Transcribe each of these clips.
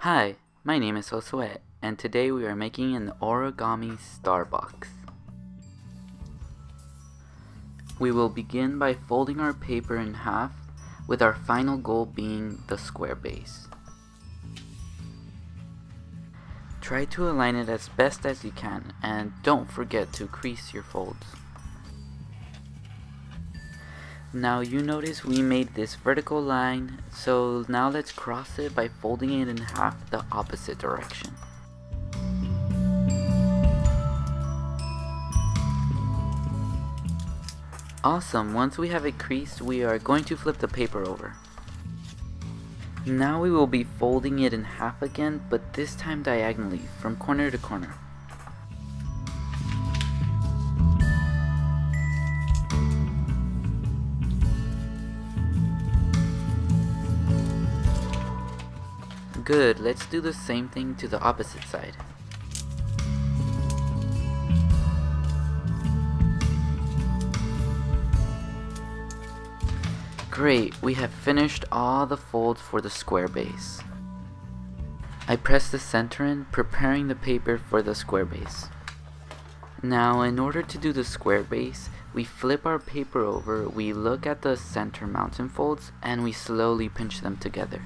Hi, my name is Josue, and today we are making an Origami Star Box. We will begin by folding our paper in half, with our final goal being the square base. Try to align it as best as you can, and don't forget to crease your folds. Now you notice we made this vertical line, so now let's cross it by folding it in half the opposite direction. Awesome, once we have it creased, we are going to flip the paper over. Now we will be folding it in half again, but this time diagonally, from corner to corner. Good, let's do the same thing to the opposite side. Great, we have finished all the folds for the square base. I press the center in, preparing the paper for the square base. Now, in order to do the square base, we flip our paper over, we look at the center mountain folds, and we slowly pinch them together.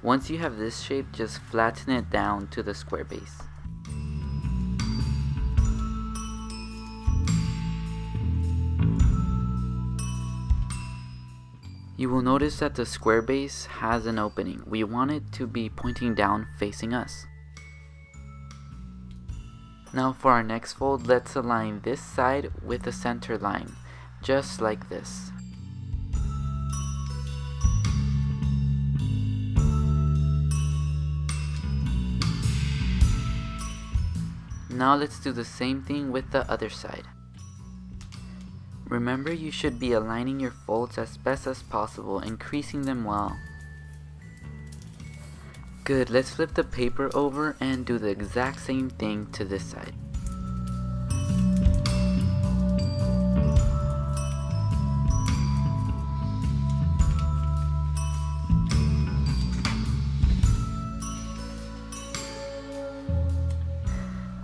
Once you have this shape, just flatten it down to the square base. You will notice that the square base has an opening. We want it to be pointing down facing us. Now for our next fold, let's align this side with the center line, just like this. Now let's do the same thing with the other side. Remember, you should be aligning your folds as best as possible, increasing them well. Good, let's flip the paper over and do the exact same thing to this side.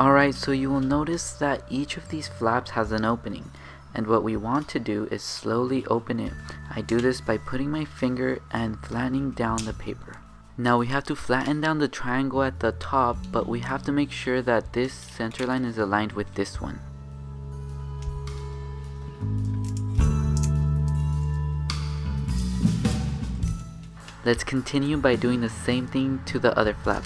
Alright, so you will notice that each of these flaps has an opening, and what we want to do is slowly open it. I do this by putting my finger and flattening down the paper. Now we have to flatten down the triangle at the top, but we have to make sure that this center line is aligned with this one. Let's continue by doing the same thing to the other flap.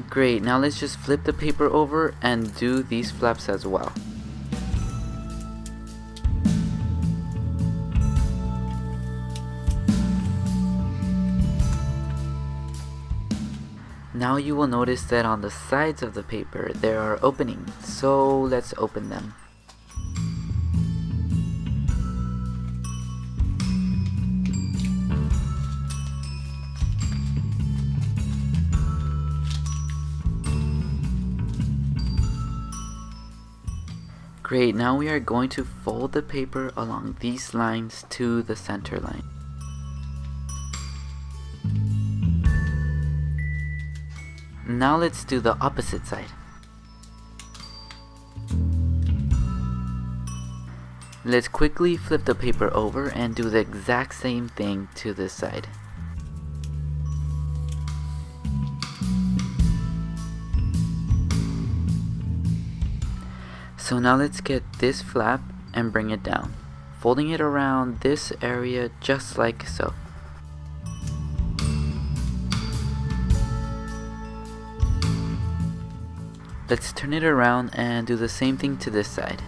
Great, now let's just flip the paper over and do these flaps as well. Now you will notice that on the sides of the paper there are openings, so let's open them. Great, now we are going to fold the paper along these lines to the center line. Now let's do the opposite side. Let's quickly flip the paper over and do the exact same thing to this side. So now let's get this flap and bring it down, folding it around this area just like so. Let's turn it around and do the same thing to this side.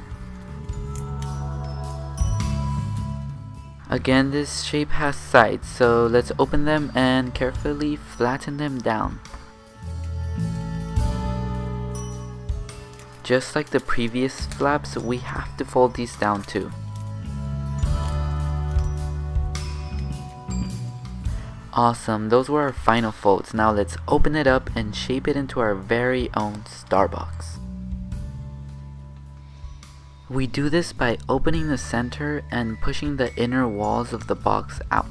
Again, this shape has sides, so let's open them and carefully flatten them down. Just like the previous flaps, we have to fold these down too. Awesome, those were our final folds. Now let's open it up and shape it into our very own star box. We do this by opening the center and pushing the inner walls of the box out.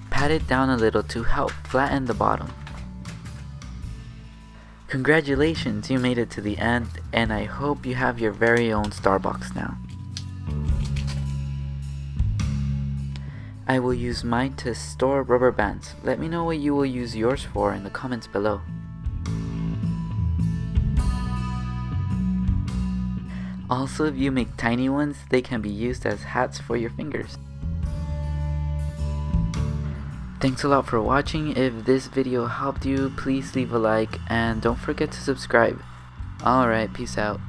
Pat it down a little to help flatten the bottom. Congratulations, you made it to the end, and I hope you have your very own Star Box now. I will use mine to store rubber bands. Let me know what you will use yours for in the comments below. Also, if you make tiny ones, they can be used as hats for your fingers. Thanks a lot for watching. If this video helped you, please leave a like and don't forget to subscribe. Alright, peace out.